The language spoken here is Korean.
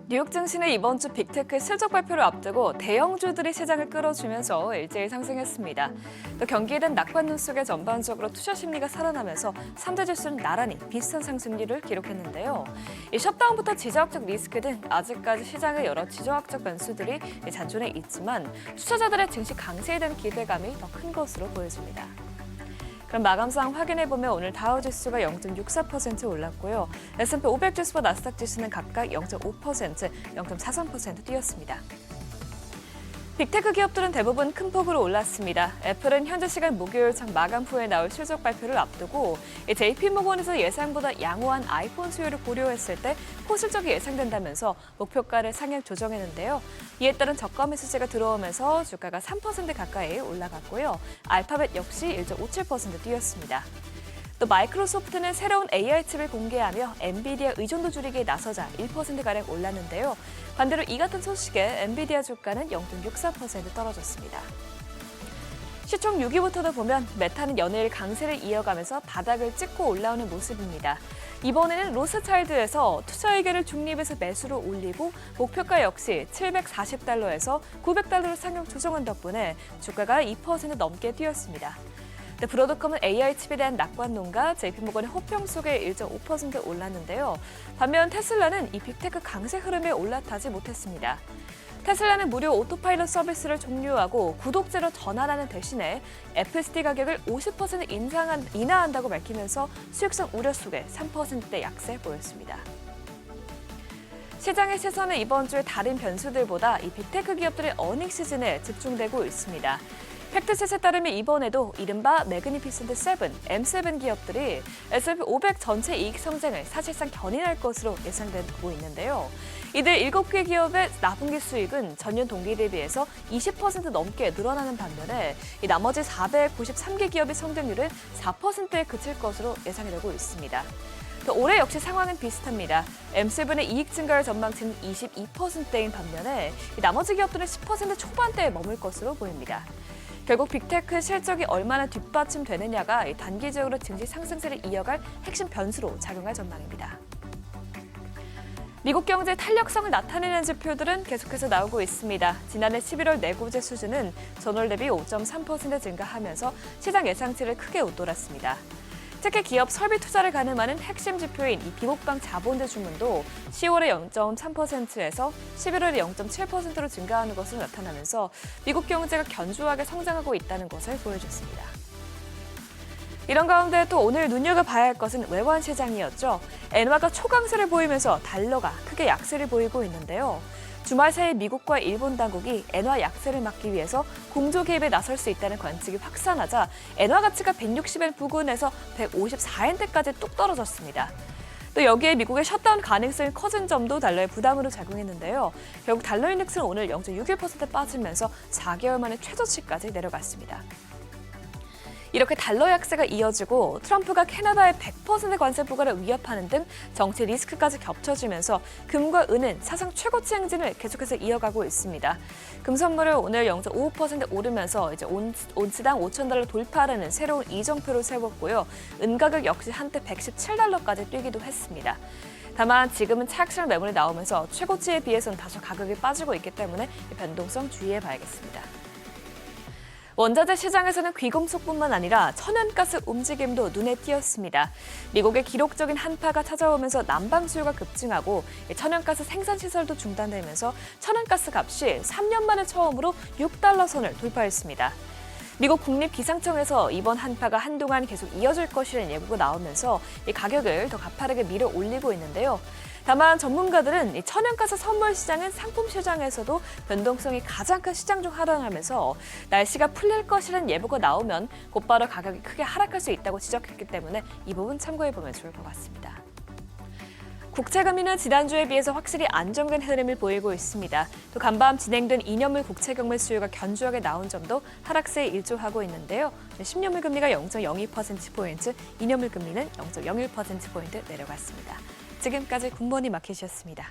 뉴욕 증시는 이번 주 빅테크 실적 발표를 앞두고 대형주들이 시장을 끌어주면서 일제히 상승했습니다. 또 경기에 낙관론 속에 전반적으로 투자 심리가 살아나면서 3대 지수는 나란히 비슷한 상승률을 기록했는데요. 이 셧다운부터 지정학적 리스크 등 아직까지 시장의 여러 지정학적 변수들이 잔존해 있지만 투자자들의 증시 강세에 대한 기대감이 더 큰 것으로 보여집니다. 그럼 마감상 확인해보면 오늘 다우지수가 0.64% 올랐고요. S&P 500 지수와 나스닥 지수는 각각 0.5%, 0.43% 뛰었습니다. 빅테크 기업들은 대부분 큰 폭으로 올랐습니다. 애플은 현재 시간 목요일 장 마감 후에 나올 실적 발표를 앞두고 JP모건에서 예상보다 양호한 아이폰 수요를 고려했을 때 호실적이 예상된다면서 목표가를 상향 조정했는데요. 이에 따른 저가 매수세가 들어오면서 주가가 3% 가까이 올라갔고요. 알파벳 역시 1.57% 뛰었습니다. 또 마이크로소프트는 새로운 AI 칩을 공개하며 엔비디아 의존도 줄이기에 나서자 1%가량 올랐는데요. 반대로 이 같은 소식에 엔비디아 주가는 0.64% 떨어졌습니다. 시총 6위부터도 보면 메타는 연일 강세를 이어가면서 바닥을 찍고 올라오는 모습입니다. 이번에는 로스차일드에서 투자 의견을 중립에서 매수로 올리고 목표가 역시 740달러에서 900달러로 상향 조정한 덕분에 주가가 2% 넘게 뛰었습니다. 브로드컴은 AI 칩에 대한 낙관론과 JP모건의 호평 속에 1.5% 올랐는데요. 반면 테슬라는 이 빅테크 강세 흐름에 올라타지 못했습니다. 테슬라는 무료 오토파일럿 서비스를 종료하고 구독제로 전환하는 대신에 FSD 가격을 50% 인하한다고 밝히면서 수익성 우려 속에 3%대 약세 보였습니다. 시장의 시선은 이번 주에 다른 변수들보다 이 빅테크 기업들의 어닝 시즌에 집중되고 있습니다. 팩트셋에 따르면 이번에도 이른바 매그니피센트 7, M7 기업들이 S&P 500 전체 이익 성장을 사실상 견인할 것으로 예상되고 있는데요. 이들 7개 기업의 나분기 수익은 전년 동기 대비해서 20% 넘게 늘어나는 반면에 이 나머지 493개 기업의 성장률은 4%에 그칠 것으로 예상이 되고 있습니다. 올해 역시 상황은 비슷합니다. M7의 이익 증가율 전망치는 22%대인 반면에 나머지 기업들은 10% 초반대에 머물 것으로 보입니다. 결국 빅테크 실적이 얼마나 뒷받침되느냐가 단기적으로 증시 상승세를 이어갈 핵심 변수로 작용할 전망입니다. 미국 경제의 탄력성을 나타내는 지표들은 계속해서 나오고 있습니다. 지난해 11월 내구재 수준은 전월 대비 5.3% 증가하면서 시장 예상치를 크게 웃돌았습니다. 특히 기업 설비 투자를 가늠하는 핵심 지표인 이 비목방 자본대 주문도 10월에 0.3%에서 11월에 0.7%로 증가하는 것으로 나타나면서 미국 경제가 견조하게 성장하고 있다는 것을 보여줬습니다. 이런 가운데 또 오늘 눈여겨봐야 할 것은 외환 시장이었죠. 엔화가 초강세를 보이면서 달러가 크게 약세를 보이고 있는데요. 주말 사이 미국과 일본 당국이 엔화 약세를 막기 위해서 공조 개입에 나설 수 있다는 관측이 확산하자 엔화 가치가 160엔 부근에서 154엔대까지 뚝 떨어졌습니다. 또 여기에 미국의 셧다운 가능성이 커진 점도 달러의 부담으로 작용했는데요. 결국 달러 인덱스는 오늘 0.61% 빠지면서 4개월 만에 최저치까지 내려갔습니다. 이렇게 달러 약세가 이어지고 트럼프가 캐나다의 100% 관세 부과를 위협하는 등 정치 리스크까지 겹쳐지면서 금과 은은 사상 최고치 행진을 계속해서 이어가고 있습니다. 금 선물은 오늘 0.55% 오르면서 이제 온스당 5,000달러 돌파하는 새로운 이정표를 세웠고요. 은 가격 역시 한때 117달러까지 뛰기도 했습니다. 다만 지금은 차익실현 매물이 나오면서 최고치에 비해서는 다소 가격이 빠지고 있기 때문에 변동성 주의해봐야겠습니다. 원자재 시장에서는 귀금속뿐만 아니라 천연가스 움직임도 눈에 띄었습니다. 미국의 기록적인 한파가 찾아오면서 난방 수요가 급증하고 천연가스 생산 시설도 중단되면서 천연가스 값이 3년 만에 처음으로 6달러 선을 돌파했습니다. 미국 국립기상청에서 이번 한파가 한동안 계속 이어질 것이라는 예보가 나오면서 이 가격을 더 가파르게 밀어 올리고 있는데요. 다만 전문가들은 이 천연가스 선물 시장은 상품 시장에서도 변동성이 가장 큰 시장 중 하나라면서 날씨가 풀릴 것이라는 예보가 나오면 곧바로 가격이 크게 하락할 수 있다고 지적했기 때문에 이 부분 참고해보면 좋을 것 같습니다. 국채금리는 지난주에 비해서 확실히 안정된 흐름을 보이고 있습니다. 또 간밤 진행된 2년물 국채 경매 수요가 견조하게 나온 점도 하락세에 일조하고 있는데요. 10년물 금리가 0.02%포인트, 2년물 금리는 0.01%포인트 내려갔습니다. 지금까지 굿모닝 마켓이었습니다.